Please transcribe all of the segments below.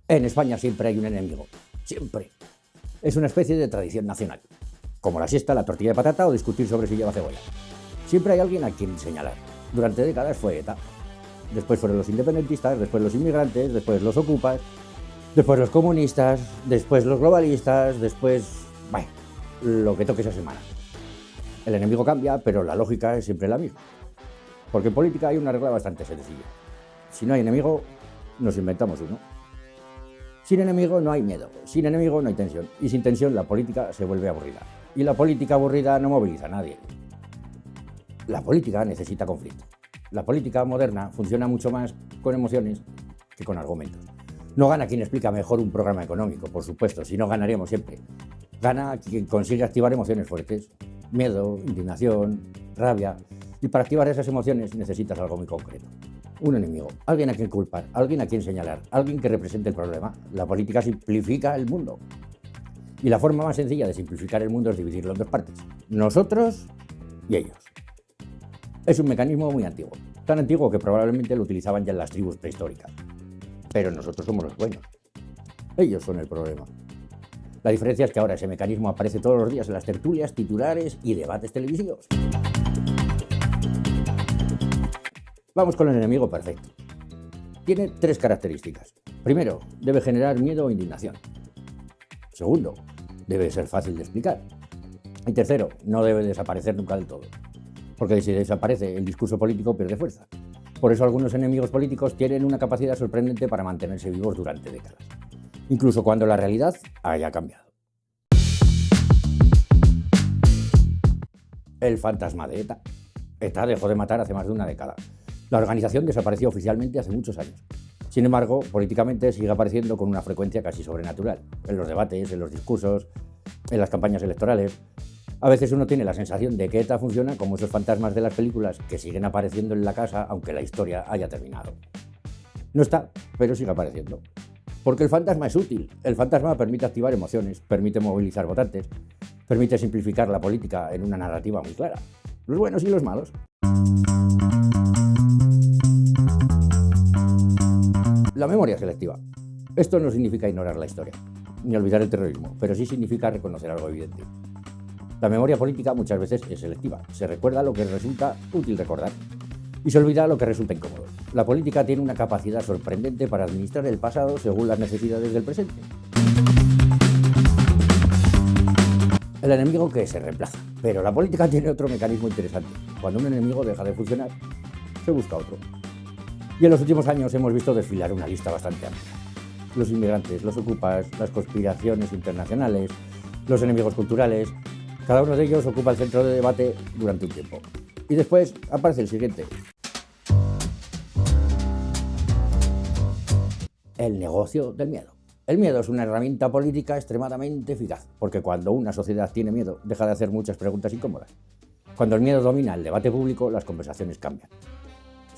En España siempre hay un enemigo, siempre. Es una especie de tradición nacional, como la siesta, la tortilla de patata o discutir sobre si lleva cebolla. Siempre hay alguien a quien señalar. Durante décadas fue ETA. Después fueron los independentistas, después los inmigrantes, después los ocupas, después los comunistas, después los globalistas, después... bueno, lo que toque esa semana. El enemigo cambia, pero la lógica es siempre la misma. Porque en política hay una regla bastante sencilla. Si no hay enemigo, nos inventamos uno. Sin enemigo no hay miedo, sin enemigo no hay tensión, y sin tensión la política se vuelve aburrida. Y la política aburrida no moviliza a nadie. La política necesita conflicto. La política moderna funciona mucho más con emociones que con argumentos. No gana quien explica mejor un programa económico, por supuesto, si no ganaríamos siempre. Gana quien consigue activar emociones fuertes, miedo, indignación, rabia, y para activar esas emociones necesitas algo muy concreto. Un enemigo, alguien a quien culpar, alguien a quien señalar, alguien que represente el problema. La política simplifica el mundo. Y la forma más sencilla de simplificar el mundo es dividirlo en dos partes. Nosotros y ellos. Es un mecanismo muy antiguo. Tan antiguo que probablemente lo utilizaban ya en las tribus prehistóricas. Pero nosotros somos los buenos. Ellos son el problema. La diferencia es que ahora ese mecanismo aparece todos los días en las tertulias, titulares y debates televisivos. Vamos con el enemigo perfecto. Tiene tres características. Primero, debe generar miedo o indignación. Segundo, debe ser fácil de explicar. Y tercero, no debe desaparecer nunca del todo. Porque si desaparece, el discurso político pierde fuerza. Por eso algunos enemigos políticos tienen una capacidad sorprendente para mantenerse vivos durante décadas. Incluso cuando la realidad haya cambiado. El fantasma de ETA. ETA dejó de matar hace más de una década. La organización desapareció oficialmente hace muchos años. Sin embargo, políticamente sigue apareciendo con una frecuencia casi sobrenatural, en los debates, en los discursos, en las campañas electorales. A veces uno tiene la sensación de que ETA funciona como esos fantasmas de las películas que siguen apareciendo en la casa aunque la historia haya terminado. No está, pero sigue apareciendo. Porque el fantasma es útil. El fantasma permite activar emociones, permite movilizar votantes, permite simplificar la política en una narrativa muy clara. Los buenos y los malos. La memoria selectiva. Esto no significa ignorar la historia, ni olvidar el terrorismo, pero sí significa reconocer algo evidente. La memoria política muchas veces es selectiva. Se recuerda lo que resulta útil recordar y se olvida lo que resulta incómodo. La política tiene una capacidad sorprendente para administrar el pasado según las necesidades del presente. El enemigo que se reemplaza. Pero la política tiene otro mecanismo interesante. Cuando un enemigo deja de funcionar, se busca otro. Y en los últimos años hemos visto desfilar una lista bastante amplia. Los inmigrantes, los ocupas, las conspiraciones internacionales, los enemigos culturales. Cada uno de ellos ocupa el centro de debate durante un tiempo. Y después aparece el siguiente. El negocio del miedo. El miedo es una herramienta política extremadamente eficaz, porque cuando una sociedad tiene miedo, deja de hacer muchas preguntas incómodas. Cuando el miedo domina el debate público, las conversaciones cambian.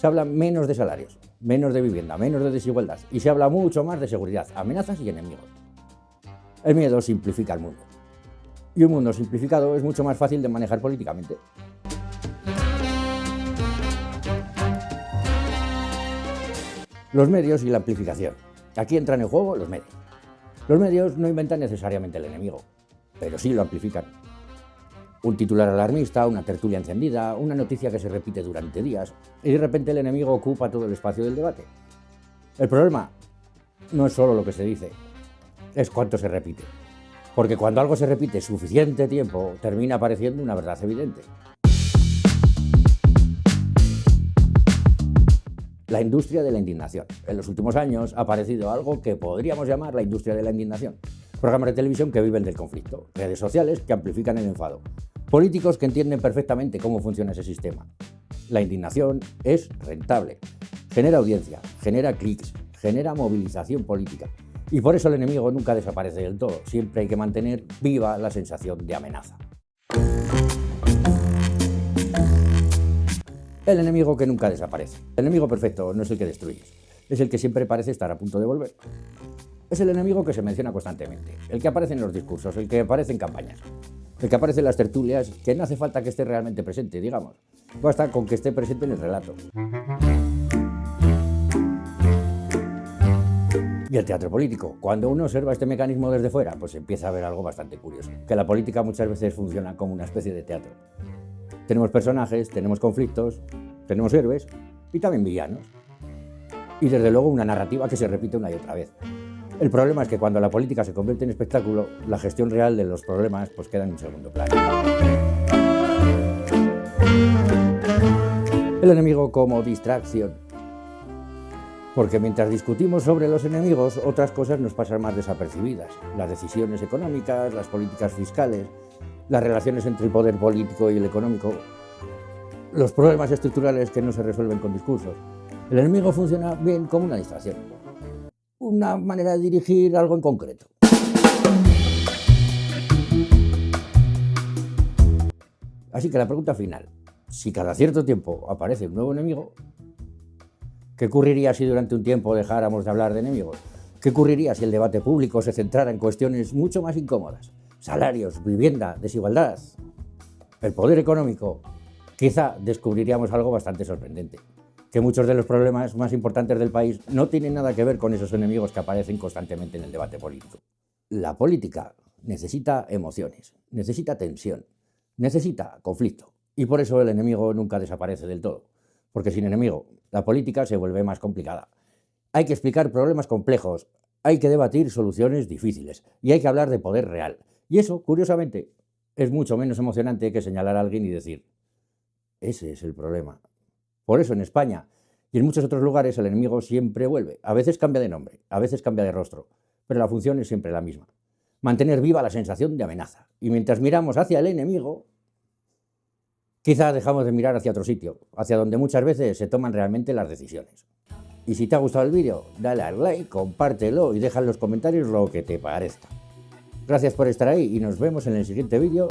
Se habla menos de salarios, menos de vivienda, menos de desigualdad, y se habla mucho más de seguridad, amenazas y enemigos. El miedo simplifica el mundo. Y un mundo simplificado es mucho más fácil de manejar políticamente. Los medios y la amplificación. Aquí entran en juego los medios. Los medios no inventan necesariamente el enemigo, pero sí lo amplifican. Un titular alarmista, una tertulia encendida, una noticia que se repite durante días, y de repente el enemigo ocupa todo el espacio del debate. El problema no es solo lo que se dice, es cuánto se repite. Porque cuando algo se repite suficiente tiempo, termina apareciendo una verdad evidente. La industria de la indignación. En los últimos años ha aparecido algo que podríamos llamar la industria de la indignación. Programas de televisión que viven del conflicto, redes sociales que amplifican el enfado, políticos que entienden perfectamente cómo funciona ese sistema. La indignación es rentable, genera audiencia, genera clics, genera movilización política. Y por eso el enemigo nunca desaparece del todo, siempre hay que mantener viva la sensación de amenaza. El enemigo que nunca desaparece. El enemigo perfecto no es el que destruyes, es el que siempre parece estar a punto de volver. Es el enemigo que se menciona constantemente, el que aparece en los discursos, el que aparece en campañas, el que aparece en las tertulias, que no hace falta que esté realmente presente, digamos. Basta con que esté presente en el relato. Y el teatro político. Cuando uno observa este mecanismo desde fuera, pues empieza a ver algo bastante curioso. Que la política muchas veces funciona como una especie de teatro. Tenemos personajes, tenemos conflictos, tenemos héroes y también villanos. Y desde luego una narrativa que se repite una y otra vez. El problema es que cuando la política se convierte en espectáculo, la gestión real de los problemas pues queda en un segundo plano. El enemigo como distracción. Porque mientras discutimos sobre los enemigos, otras cosas nos pasan más desapercibidas. Las decisiones económicas, las políticas fiscales, las relaciones entre el poder político y el económico, los problemas estructurales que no se resuelven con discursos. El enemigo funciona bien como una distracción, una manera de dirigir algo en concreto. Así que la pregunta final, si cada cierto tiempo aparece un nuevo enemigo, ¿qué ocurriría si durante un tiempo dejáramos de hablar de enemigos? ¿Qué ocurriría si el debate público se centrara en cuestiones mucho más incómodas? Salarios, vivienda, desigualdad, el poder económico. Quizá descubriríamos algo bastante sorprendente, que muchos de los problemas más importantes del país no tienen nada que ver con esos enemigos que aparecen constantemente en el debate político. La política necesita emociones, necesita tensión, necesita conflicto, y por eso el enemigo nunca desaparece del todo. Porque sin enemigo, la política se vuelve más complicada. Hay que explicar problemas complejos, hay que debatir soluciones difíciles y hay que hablar de poder real. Y eso, curiosamente, es mucho menos emocionante que señalar a alguien y decir, ese es el problema. Por eso en España y en muchos otros lugares el enemigo siempre vuelve. A veces cambia de nombre, a veces cambia de rostro, pero la función es siempre la misma. Mantener viva la sensación de amenaza. Y mientras miramos hacia el enemigo, quizá dejamos de mirar hacia otro sitio, hacia donde muchas veces se toman realmente las decisiones. Y si te ha gustado el vídeo, dale al like, compártelo y deja en los comentarios lo que te parezca. Gracias por estar ahí y nos vemos en el siguiente vídeo.